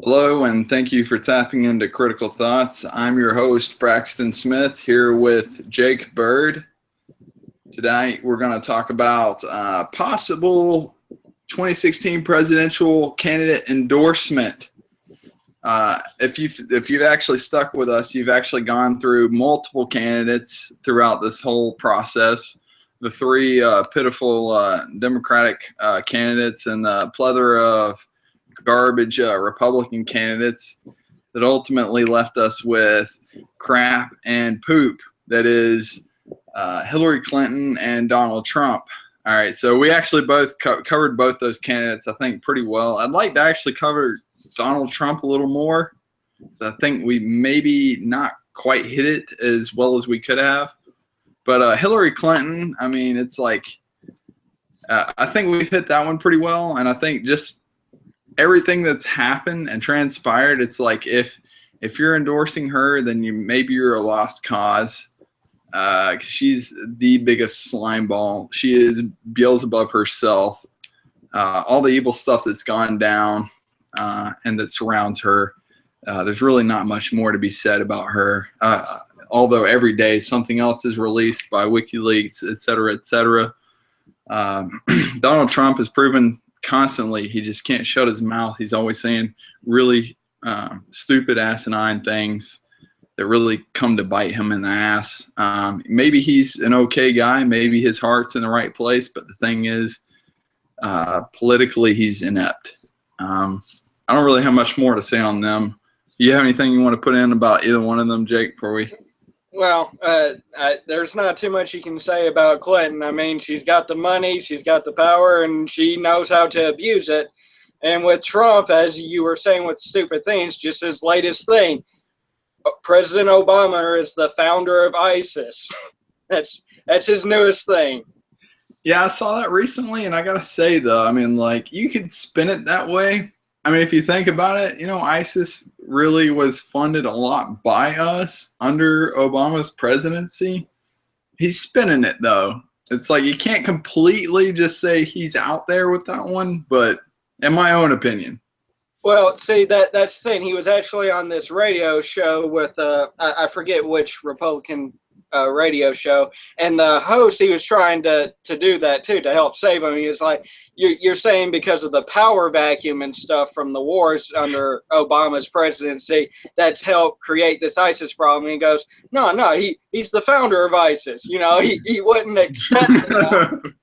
Hello, and thank you for tapping into Critical Thoughts. I'm your host, Braxton Smith, here with Jake Bird. Today, we're going to talk about possible 2016 presidential candidate endorsement. If you've actually stuck with us, you've actually gone through multiple candidates throughout this whole process. The three pitiful Democratic candidates and the plethora of garbage Republican candidates that ultimately left us with crap and poop that is Hillary Clinton and Donald Trump. All right, so we actually both covered both those candidates, I think, pretty well. I'd like to actually cover Donald Trump a little more, because I think we maybe not quite hit it as well as we could have. But Hillary Clinton, I mean, it's like I think we've hit that one pretty well, and I think just everything that's happened and transpired, it's like if you're endorsing her, then maybe you're a lost cause. She's the biggest slime ball. She is Beelzebub herself. All the evil stuff that's gone down and that surrounds her, there's really not much more to be said about her. Although every day something else is released by WikiLeaks, et cetera, et cetera. Donald Trump has proven constantly he just can't shut his mouth. He's always saying really stupid, asinine things that really come to bite him in the ass. Maybe he's an okay guy. Maybe his heart's in the right place. But the thing is, politically, he's inept. I don't really have much more to say on them. You have anything you want to put in about either one of them, Jake, before we? Well, there's not too much you can say about Clinton. I mean, she's got the money, she's got the power, and she knows how to abuse it. And with Trump, as you were saying with stupid things, just his latest thing, President Obama is the founder of ISIS. That's his newest thing. Yeah, I saw that recently, and I gotta say though, I mean, like, you could spin it that way. I mean, if you think about it, ISIS really was funded a lot by us under Obama's presidency. He's spinning it, though. It's like you can't completely just say he's out there with that one, but in my own opinion. Well, see, that's the thing. He was actually on this radio show with, I forget which Republican radio show, and the host, he was trying to do that too, to help save him. He was like, you're saying because of the power vacuum and stuff from the wars under Obama's presidency, that's helped create this ISIS problem. And he goes, no, he's the founder of ISIS. He wouldn't accept that.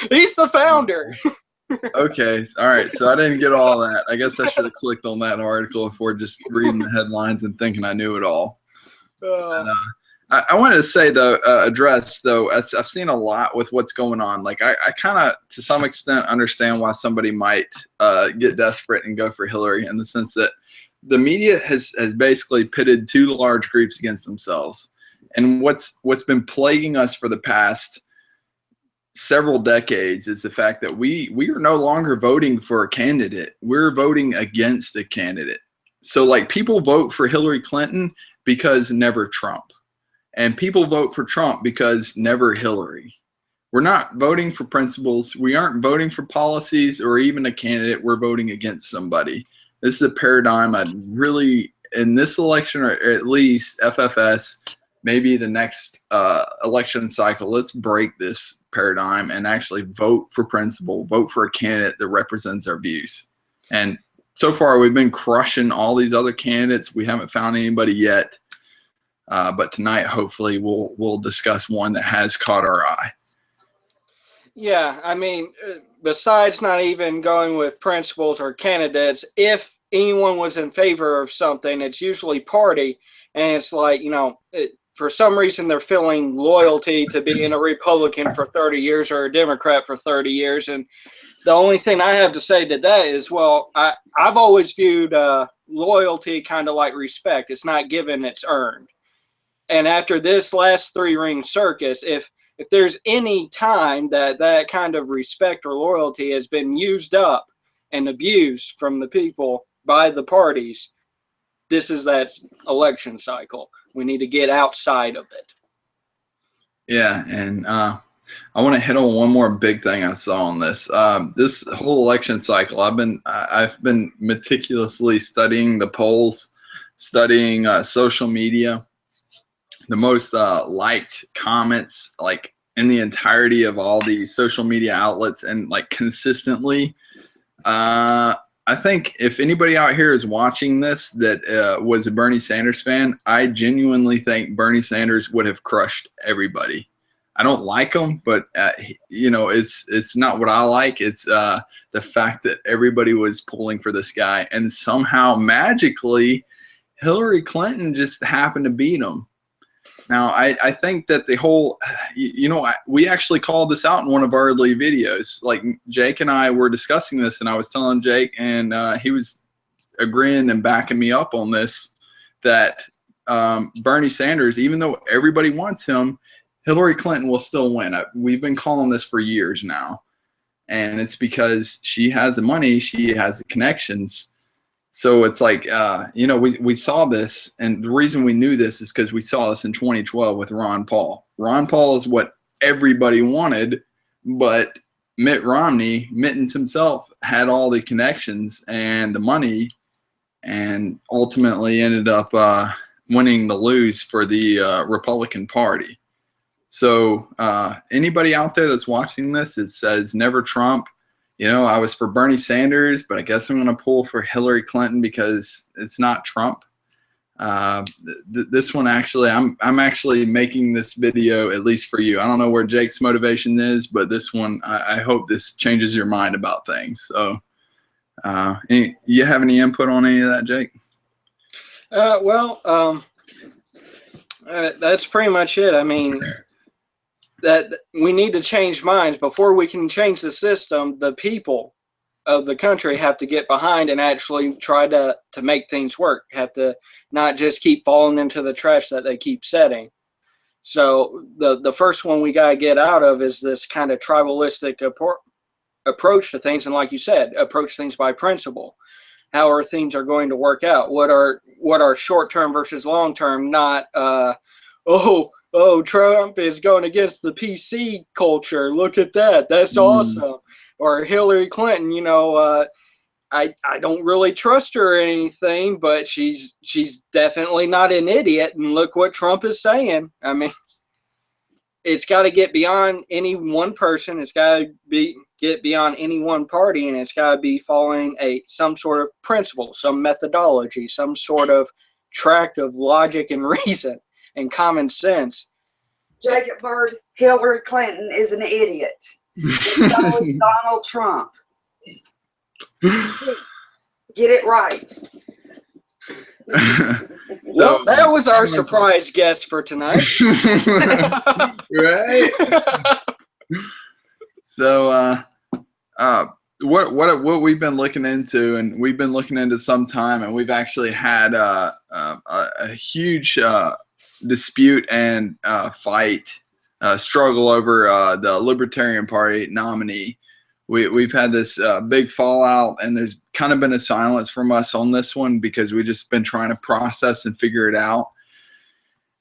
He's the founder. Okay, all right, so I didn't get all that. I guess I should have clicked on that article before just reading the headlines and thinking I knew it all. And, I wanted to say, though, I've seen a lot with what's going on. Like, I kind of, to some extent, understand why somebody might get desperate and go for Hillary, in the sense that the media has basically pitted two large groups against themselves. And what's been plaguing us for the past several decades is the fact that we are no longer voting for a candidate. We're voting against a candidate. So, like, people vote for Hillary Clinton because never Trump. And people vote for Trump because never Hillary. We're not voting for principles. We aren't voting for policies or even a candidate. We're voting against somebody. This is a paradigm I'd really, in this election, or at least FFS, maybe the next election cycle, let's break this paradigm and actually vote for principle, vote for a candidate that represents our views. And so far, we've been crushing all these other candidates. We haven't found anybody yet. But tonight, hopefully, we'll discuss one that has caught our eye. Yeah, I mean, besides not even going with principles or candidates, if anyone was in favor of something, it's usually party. And it's like, for some reason, they're feeling loyalty to being a Republican for 30 years or a Democrat for 30 years. And the only thing I have to say to that is, well, I've always viewed loyalty kind of like respect. It's not given, it's earned. And after this last three-ring circus, if there's any time that kind of respect or loyalty has been used up and abused from the people by the parties, this is that election cycle. We need to get outside of it. Yeah, and I want to hit on one more big thing I saw on this. This whole election cycle, I've been meticulously studying the polls, studying social media, the most liked comments, like in the entirety of all the social media outlets, and like consistently. I think if anybody out here is watching this that was a Bernie Sanders fan, I genuinely think Bernie Sanders would have crushed everybody. I don't like him, but it's not what I like. It's the fact that everybody was pulling for this guy, and somehow magically Hillary Clinton just happened to beat him. Now, I think that the whole, we actually called this out in one of our early videos. Like Jake and I were discussing this, and I was telling Jake, and he was agreeing and backing me up on this, that Bernie Sanders, even though everybody wants him, Hillary Clinton will still win. We've been calling this for years now, and it's because she has the money, she has the connections. So it's like, we saw this, and the reason we knew this is because we saw this in 2012 with Ron Paul. Ron Paul is what everybody wanted, but Mitt Romney, Mittens himself, had all the connections and the money, and ultimately ended up winning the lose for the Republican Party. So anybody out there that's watching this, it says never Trump. I was for Bernie Sanders, but I guess I'm going to pull for Hillary Clinton because it's not Trump. This one, actually, I'm actually making this video at least for you. I don't know where Jake's motivation is, but this one, I hope this changes your mind about things. So you have any input on any of that, Jake? That's pretty much it. I mean, that we need to change minds before we can change the system. The people of the country have to get behind and actually try to make things work, have to not just keep falling into the trash that they keep setting. So the first one we got to get out of is this kind of tribalistic approach to things. And like you said, approach things by principle. How are things are going to work out? What are short-term versus long-term, not, Trump is going against the PC culture. Look at that. That's awesome. Or Hillary Clinton, I don't really trust her or anything, but she's definitely not an idiot. And look what Trump is saying. I mean, it's got to get beyond any one person. It's got to get beyond any one party, and it's got to be following some sort of principle, some methodology, some sort of tract of logic and reason and common sense. Jacob Bird, Hillary Clinton is an idiot. So is Donald Trump. Get it right. So that was our surprise guest for tonight. Right? So what we've been looking into, and we've been looking into some time, and we've actually had a huge dispute and struggle over the Libertarian Party nominee. We've had this big fallout, and there's kind of been a silence from us on this one because we've just been trying to process and figure it out.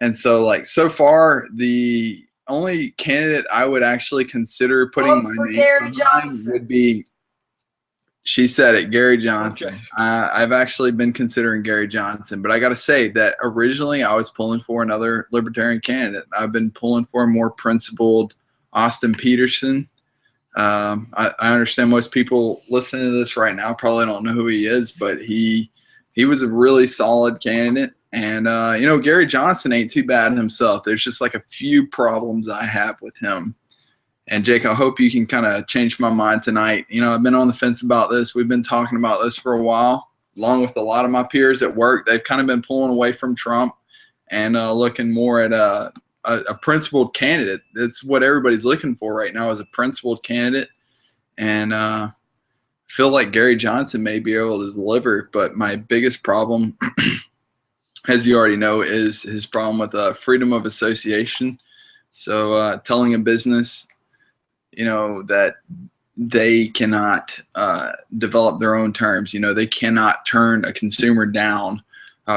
And so, so far, the only candidate I would actually consider putting my name behind would be, she said it, Gary Johnson. Okay. I've actually been considering Gary Johnson, but I got to say that originally I was pulling for another Libertarian candidate. I've been pulling for a more principled Austin Peterson. I understand most people listening to this right now probably don't know who he is, but he was a really solid candidate. And, Gary Johnson ain't too bad himself. There's just like a few problems I have with him. And Jake, I hope you can kind of change my mind tonight. I've been on the fence about this. We've been talking about this for a while, along with a lot of my peers at work. They've kind of been pulling away from Trump and looking more at a principled candidate. That's what everybody's looking for right now, is a principled candidate. And I feel like Gary Johnson may be able to deliver. But my biggest problem, as you already know, is his problem with freedom of association. So telling a business, that they cannot develop their own terms. They cannot turn a consumer down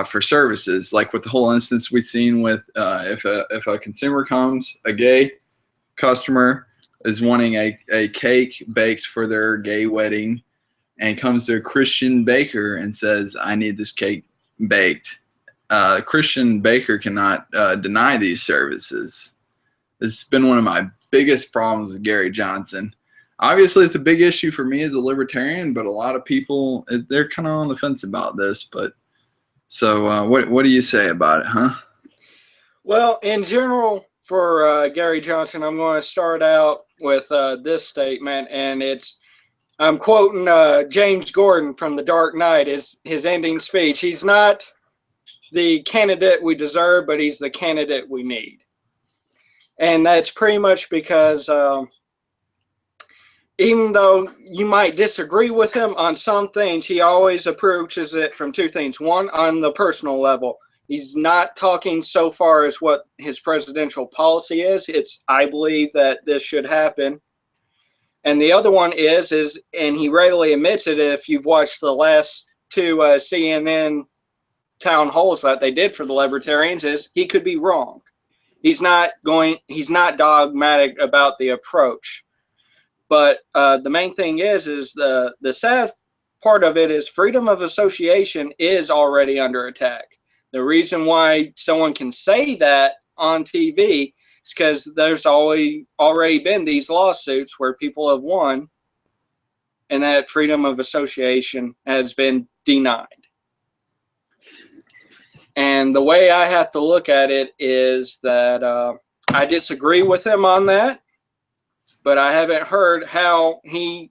for services. Like with the whole instance we've seen with if a consumer a gay customer is wanting a cake baked for their gay wedding and comes to a Christian baker and says, I need this cake baked. A Christian baker cannot deny these services. This has been one of my biggest problems with Gary Johnson. Obviously, it's a big issue for me as a libertarian, but a lot of people, they're kind of on the fence about this. But so what do you say about it, huh? Well, in general, for Gary Johnson, I'm going to start out with this statement, and I'm quoting James Gordon from The Dark Knight, his ending speech. He's not the candidate we deserve, but he's the candidate we need. And that's pretty much because even though you might disagree with him on some things, he always approaches it from two things. One, on the personal level. He's not talking so far as what his presidential policy is. It's, I believe that this should happen. And the other one is, and he readily admits it, if you've watched the last two CNN town halls that they did for the libertarians, is he could be wrong. He's not dogmatic about the approach. But the main thing is the sad part of it is freedom of association is already under attack. The reason why someone can say that on TV is because there's already been these lawsuits where people have won and that freedom of association has been denied. And the way I have to look at it is that I disagree with him on that, but I haven't heard how he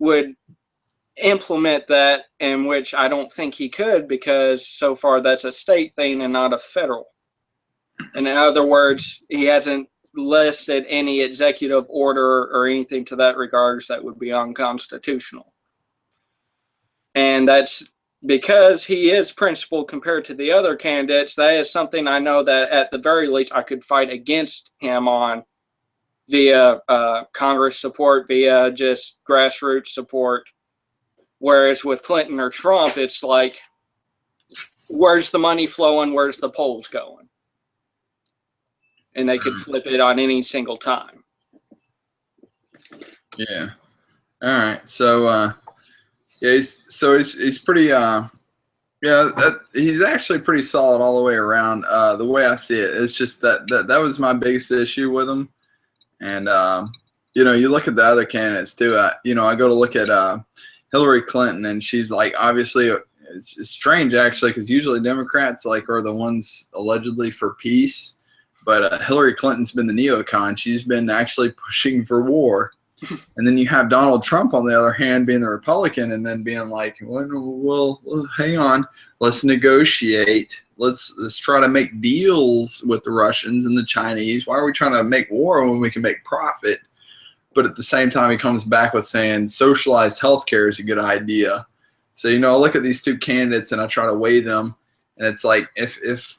would implement that, in which I don't think he could, because so far that's a state thing and not a federal. And in other words, he hasn't listed any executive order or anything to that regards that would be unconstitutional. And that's because he is principled compared to the other candidates. That is something I know that at the very least I could fight against him on via Congress support, via just grassroots support. Whereas with Clinton or Trump, it's like, where's the money flowing? Where's the polls going? And they could flip it on any single time. Yeah. All right. So, yeah, he's pretty, he's actually pretty solid all the way around. The way I see it, it's just that was my biggest issue with him. And, you look at the other candidates too. I go to look at Hillary Clinton, and she's like, obviously, it's strange actually, because usually Democrats are the ones allegedly for peace. But Hillary Clinton's been the neocon. She's been actually pushing for war. And then you have Donald Trump, on the other hand, being the Republican and then being like, well, hang on, let's negotiate. Let's try to make deals with the Russians and the Chinese. Why are we trying to make war when we can make profit? But at the same time, he comes back with saying socialized healthcare is a good idea. So, I look at these two candidates and I try to weigh them. And it's like, if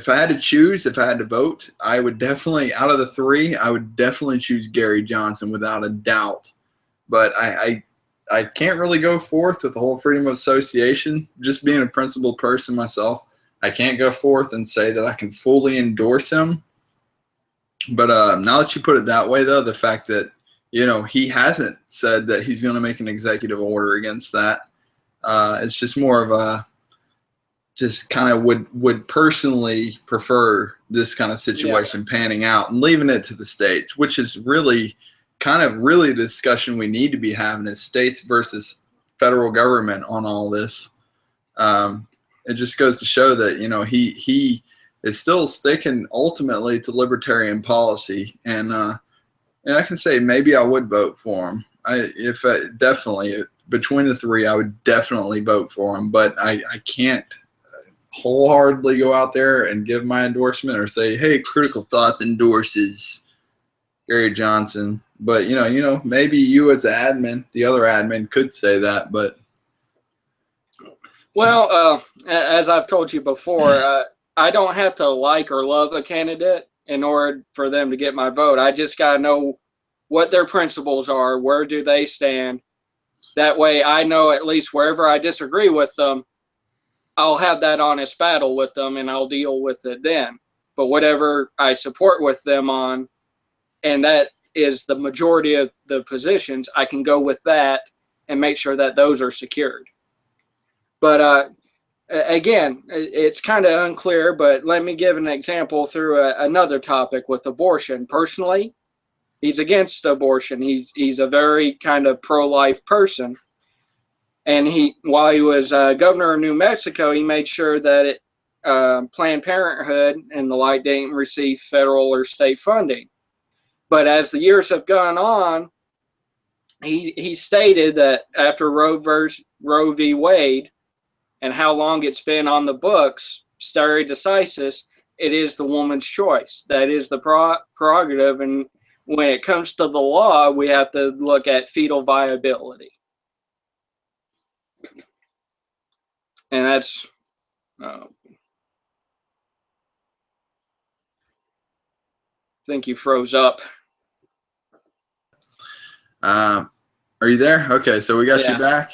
I had to choose, if I had to vote, I would definitely, out of the three, I would definitely choose Gary Johnson without a doubt. But I can't really go forth with the whole freedom of association. Just being a principled person myself, I can't go forth and say that I can fully endorse him. But now that you put it that way, though, the fact that, he hasn't said that he's going to make an executive order against that, it's just more of a, just kind of would personally prefer this kind of situation panning out and leaving it to the states, which is really the discussion we need to be having, is states versus federal government on all this. It just goes to show that, he is still sticking ultimately to libertarian policy. And I can say maybe I would vote for him. Definitely between the three, I would definitely vote for him, but I can't wholeheartedly go out there and give my endorsement or say, hey, Critical Thoughts endorses Gary Johnson. But maybe you as the other admin could say that. But well, as I've told you before, I don't have to like or love a candidate in order for them to get my vote. I just gotta know what their principles are, where do they stand. That way I know at least wherever I disagree with them, I'll have that honest battle with them and I'll deal with it then. But whatever I support with them on, and that is the majority of the positions, I can go with that and make sure that those are secured. But again, it's kind of unclear, but let me give an example through another topic with abortion. Personally, he's against abortion. He's a very kind of pro-life person. And while he was governor of New Mexico, he made sure that Planned Parenthood and the like didn't receive federal or state funding. But as the years have gone on, he stated that after Roe v. Wade and how long it's been on the books, stare decisis, it is the woman's choice. That is the prerogative. And when it comes to the law, we have to look at fetal viability. And that's I think you froze up. Are you there? Okay, so we got you back.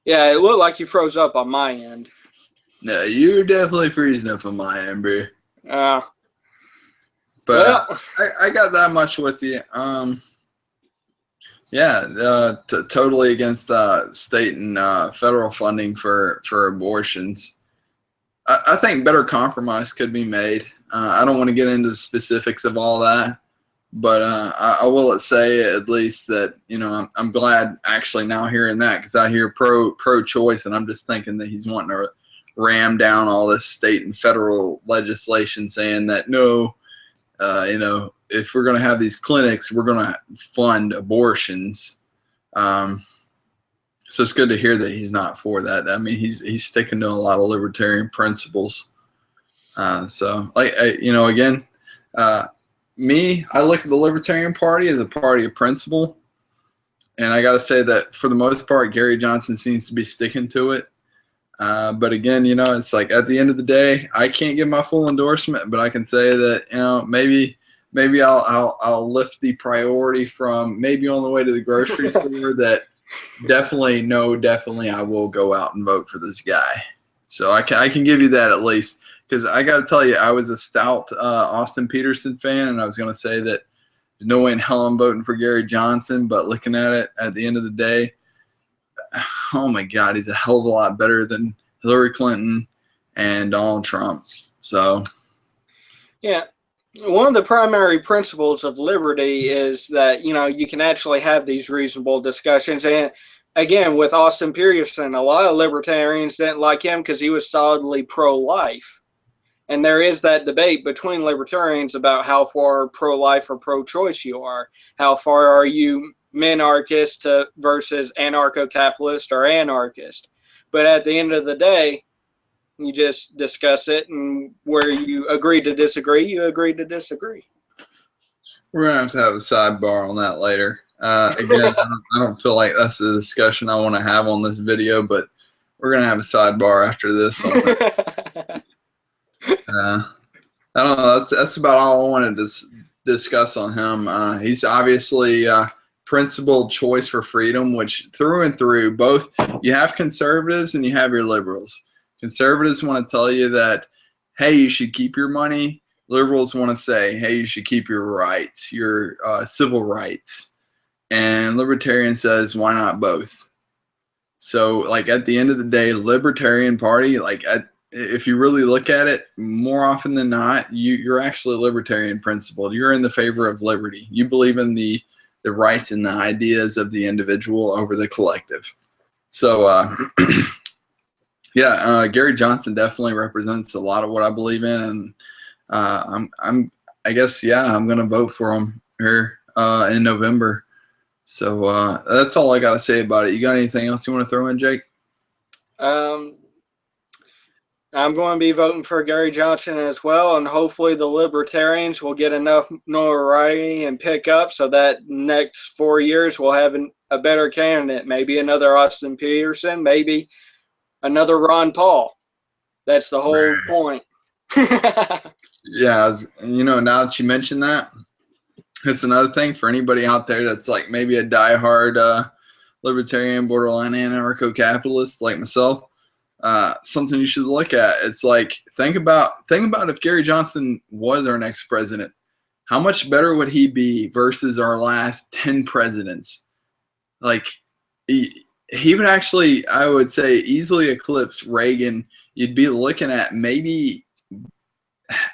Yeah, it looked like you froze up on my end. No, you're definitely freezing up on my end, bro. But well, I got that much with you. Yeah, totally against state and federal funding for abortions. I think better compromise could be made. I don't want to get into the specifics of all that, but I will say at least that, you know, I'm glad actually now hearing that, because I hear pro-choice, and I'm just thinking that he's wanting to ram down all this state and federal legislation saying that no, you know, if we're going to have these clinics, we're going to fund abortions. So it's good to hear that he's not for that. I mean, he's sticking to a lot of libertarian principles. So, like, you know, again, me, I look at the Libertarian Party as a party of principle. And I got to say that for the most part, Gary Johnson seems to be sticking to it. But again, you know, it's like at the end of the day, I can't give my full endorsement, but I can say that, you know, maybe I'll lift the priority from maybe on the way to the grocery store that definitely I will go out and vote for this guy. So I can give you that at least, because I got to tell you, I was a stout Austin Peterson fan, and I was going to say that there's no way in hell I'm voting for Gary Johnson, but looking at it at the end of the day, oh my God, he's a hell of a lot better than Hillary Clinton and Donald Trump. So, yeah. One of the primary principles of liberty is that, you know, you can actually have these reasonable discussions. And again, with Austin Peterson, a lot of libertarians didn't like him because he was solidly pro-life. And there is that debate between libertarians about how far pro-life or pro-choice you are. How far are you minarchist versus anarcho-capitalist or anarchist? But at the end of the day, you just discuss it, and where you agree to disagree, you agree to disagree. We're going to have a sidebar on that later. Again, I don't feel like that's the discussion I want to have on this video, but we're going to have a sidebar after this. I don't know. That's about all I wanted to discuss on him. He's obviously principled choice for freedom, which through and through, both you have conservatives and you have your liberals. Conservatives want to tell you that, hey, you should keep your money. Liberals want to say, hey, you should keep your rights, your civil rights. And libertarian says, why not both? So, like, at the end of the day, Libertarian Party, like, if you really look at it, more often than not, you're actually libertarian principled. You're in the favor of liberty. You believe in the rights and the ideas of the individual over the collective. So, yeah, Gary Johnson definitely represents a lot of what I believe in, and I guess, yeah, I'm going to vote for him here in November. So that's all I got to say about it. You got anything else you want to throw in, Jake? I'm going to be voting for Gary Johnson as well, and hopefully the Libertarians will get enough notoriety and pick up so that next 4 years we'll have a better candidate, maybe another Austin Peterson, maybe another Ron Paul. That's the whole point. Yeah, you know, now that you mention that, it's another thing for anybody out there that's like maybe a diehard libertarian, borderline anarcho-capitalist like myself. Something you should look at. It's like, think about if Gary Johnson was our next president. how much better would he be versus our last 10 presidents? Like, he would actually, I would say, easily eclipse Reagan. You'd be looking at maybe,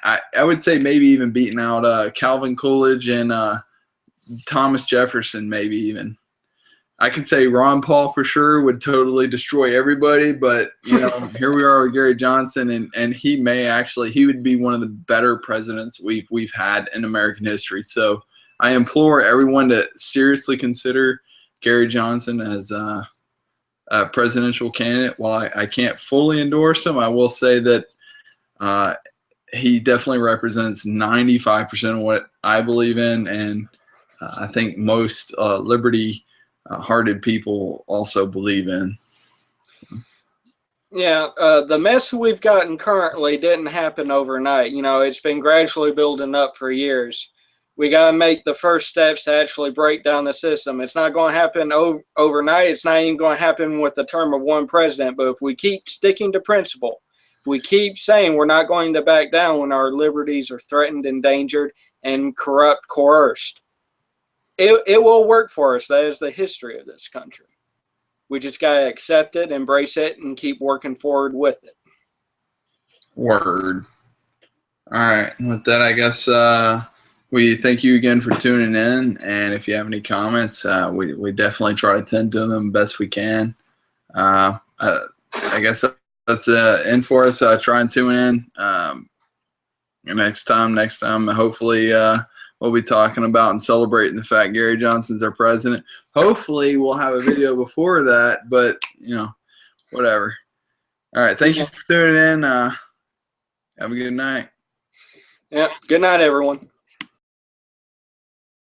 I would say maybe even beating out Calvin Coolidge and Thomas Jefferson, maybe even. I could say Ron Paul for sure would totally destroy everybody, but here we are with Gary Johnson, and he would be one of the better presidents we've had in American history. So I implore everyone to seriously consider Gary Johnson as a presidential candidate. While I can't fully endorse him, I will say that he definitely represents 95% of what I believe in, and I think most liberty-hearted people also believe in. Yeah, the mess we've gotten currently didn't happen overnight. It's been gradually building up for years. We got to make the first steps to actually break down the system. It's not going to happen overnight. It's not even going to happen with the term of one president. But if we keep sticking to principle, we keep saying we're not going to back down when our liberties are threatened, endangered, and coerced, it will work for us. That is the history of this country. We just got to accept it, embrace it, and keep working forward with it. Word. All right. With that, I guess we thank you again for tuning in. And if you have any comments, we definitely try to tend to them best we can. I guess that's in for us. Try and tune in next time. Hopefully we'll be talking about and celebrating the fact Gary Johnson's our president. Hopefully we'll have a video before that, but whatever. All right. Thank you for tuning in. Have a good night. Yeah. Good night, everyone.